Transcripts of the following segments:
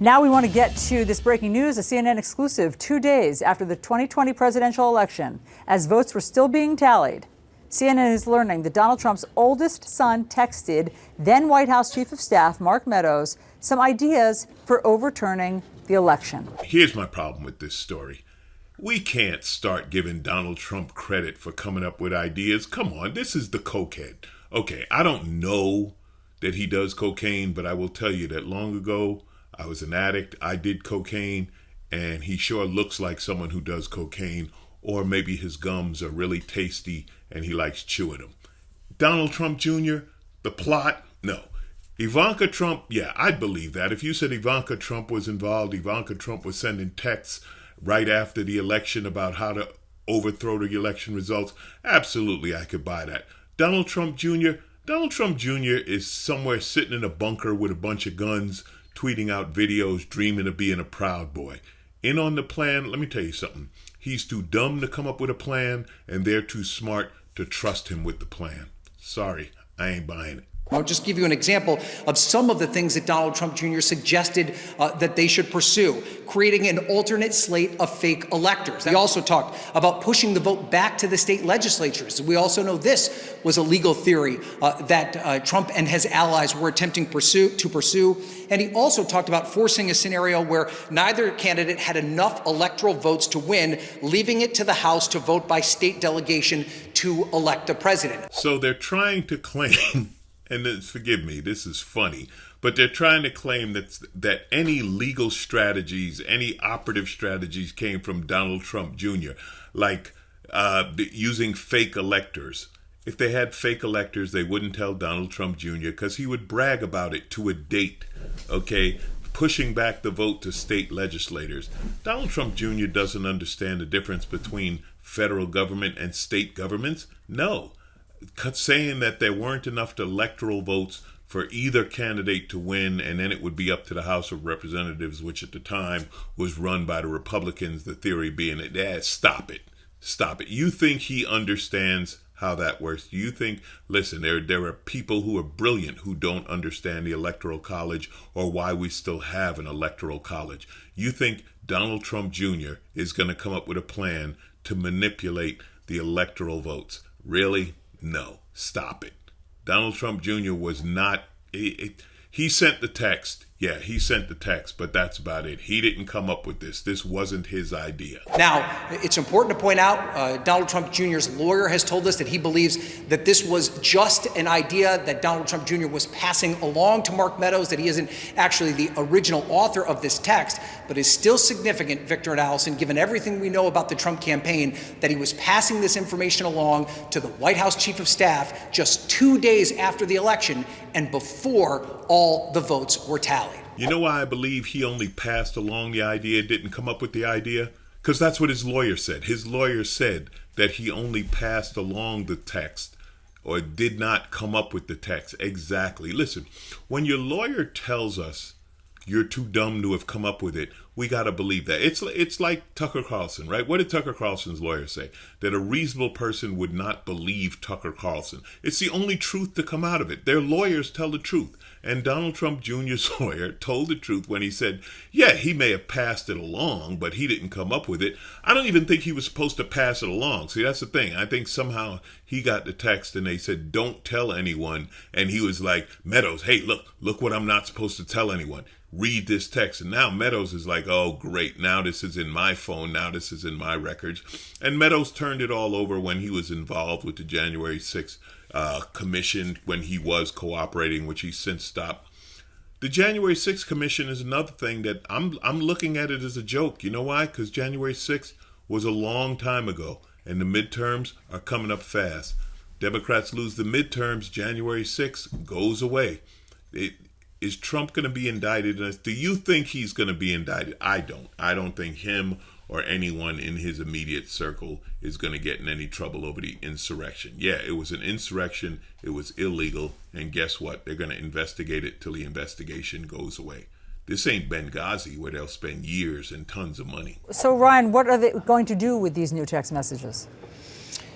Now we want to get to this breaking news, a CNN exclusive 2 days after the 2020 presidential election. As votes were still being tallied, CNN is learning that Donald Trump's oldest son texted then White House Chief of Staff Mark Meadows some ideas for overturning the election. Here's my problem with this story. We can't start giving Donald Trump credit for coming up with ideas. Come on, this is the cokehead. Okay, I don't know that he does cocaine, but I will tell you that long ago, I was an addict, I did cocaine, and he sure looks like someone who does cocaine, or maybe his gums are really tasty and he likes chewing them. Donald Trump Jr., the plot, no. Ivanka Trump, yeah, I'd believe that. If you said Ivanka Trump was involved, Ivanka Trump was sending texts right after the election about how to overthrow the election results, absolutely I could buy that. Donald Trump Jr. is somewhere sitting in a bunker with a bunch of guns, tweeting out videos, dreaming of being a Proud Boy. In on the plan, let me tell you something. He's too dumb to come up with a plan, and they're too smart to trust him with the plan. Sorry, I ain't buying it. I'll just give you an example of some of the things that Donald Trump Jr. suggested that they should pursue, creating an alternate slate of fake electors. He also talked about pushing the vote back to the state legislatures. We also know this was a legal theory that Trump and his allies were attempting to pursue. And he also talked about forcing a scenario where neither candidate had enough electoral votes to win, leaving it to the House to vote by state delegation to elect a president. So they're trying to claim, and forgive me, this is funny, but they're trying to claim that any legal strategies, any operative strategies came from Donald Trump Jr., like using fake electors. If they had fake electors, they wouldn't tell Donald Trump Jr. because he would brag about it to a date, okay, pushing back the vote to state legislators. Donald Trump Jr. doesn't understand the difference between federal government and state governments. No. Saying that there weren't enough electoral votes for either candidate to win, and then it would be up to the House of Representatives, which at the time was run by the Republicans, the theory being that, stop it. You think he understands how that works? You think, listen, there are people who are brilliant who don't understand the Electoral College or why we still have an Electoral College. You think Donald Trump Jr. is going to come up with a plan to manipulate the electoral votes? Really? No, stop it. Donald Trump Jr. was not, he sent the text. Yeah, he sent the text, but that's about it. He didn't come up with this. This wasn't his idea. Now, it's important to point out, Donald Trump Jr.'s lawyer has told us that he believes that this was just an idea that Donald Trump Jr. was passing along to Mark Meadows, that he isn't actually the original author of this text, but is still significant, Victor and Allison, given everything we know about the Trump campaign, that he was passing this information along to the White House Chief of Staff just 2 days after the election and before all the votes were tallied. You know why I believe he only passed along the idea, didn't come up with the idea? Because that's what his lawyer said. His lawyer said that he only passed along the text or did not come up with the text. Exactly. Listen, when your lawyer tells us you're too dumb to have come up with it, we got to believe that. It's like Tucker Carlson, right? What did Tucker Carlson's lawyer say? That a reasonable person would not believe Tucker Carlson. It's the only truth to come out of it. Their lawyers tell the truth. And Donald Trump Jr.'s lawyer told the truth when he said, yeah, he may have passed it along, but he didn't come up with it. I don't even think he was supposed to pass it along. See, that's the thing. I think somehow he got the text and they said, don't tell anyone. And he was like, Meadows, hey, look what I'm not supposed to tell anyone. Read this text. And now Meadows is like, oh, great. Now this is in my phone. Now this is in my records. And Meadows turned it all over when he was involved with the January 6th commission, when he was cooperating, which he since stopped. The January 6th commission is another thing that I'm looking at it as a joke. You know why? Because January 6th was a long time ago, and the midterms are coming up fast. Democrats lose the midterms, January 6th goes away. Is Trump going to be indicted? Do you think he's going to be indicted? I don't. I don't think him or anyone in his immediate circle is going to get in any trouble over the insurrection. Yeah, it was an insurrection. It was illegal. And guess what? They're going to investigate it till the investigation goes away. This ain't Benghazi where they'll spend years and tons of money. So, Ryan, what are they going to do with these new text messages?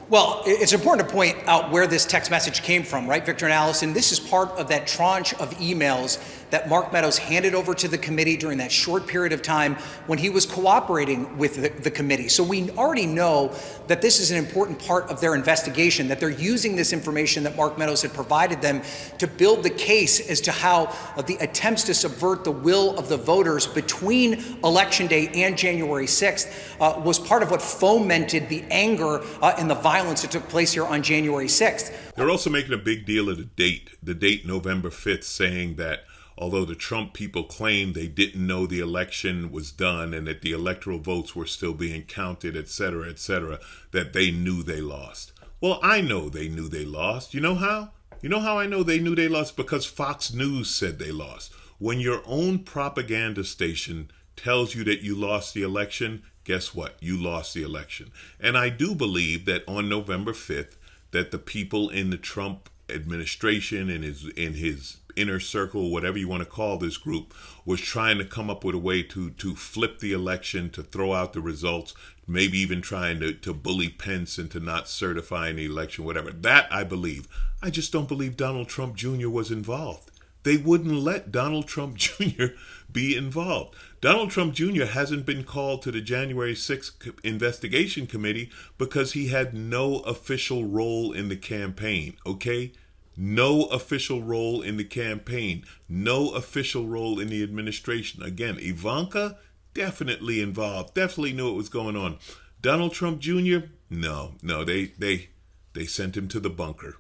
Well, it's important to point out where this text message came from, right, Victor and Allison? This is part of that tranche of emails that Mark Meadows handed over to the committee during that short period of time when he was cooperating with the committee. So we already know that this is an important part of their investigation, that they're using this information that Mark Meadows had provided them to build the case as to how the attempts to subvert the will of the voters between Election Day and January 6th was part of what fomented the anger and the violence that took place here on January 6th. They're also making a big deal of the date November 5th, saying that although the Trump people claimed they didn't know the election was done and that the electoral votes were still being counted, et cetera, that they knew they lost. Well, I know they knew they lost. You know how? You know how I know they knew they lost? Because Fox News said they lost. When your own propaganda station tells you that you lost the election, guess what? You lost the election. And I do believe that on November 5th, that the people in the Trump administration and in his inner circle, whatever you want to call this group, was trying to come up with a way to flip the election, to throw out the results, maybe even trying to bully Pence into not certifying the election, whatever. That I believe. I just don't believe Donald Trump Jr. was involved. They wouldn't let Donald Trump Jr. be involved. Donald Trump Jr. hasn't been called to the January 6th investigation committee because he had no official role in the campaign, okay? No official role in the campaign. No official role in the administration. Again, Ivanka, definitely involved. Definitely knew what was going on. Donald Trump Jr., no, they sent him to the bunker.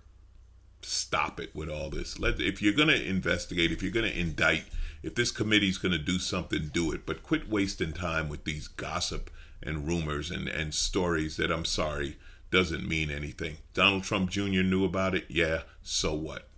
Stop it with all this. If you're going to investigate, if you're going to indict, if this committee's going to do something, do it. But quit wasting time with these gossip and rumors and stories that, I'm sorry, doesn't mean anything. Donald Trump Jr. knew about it. Yeah, so what?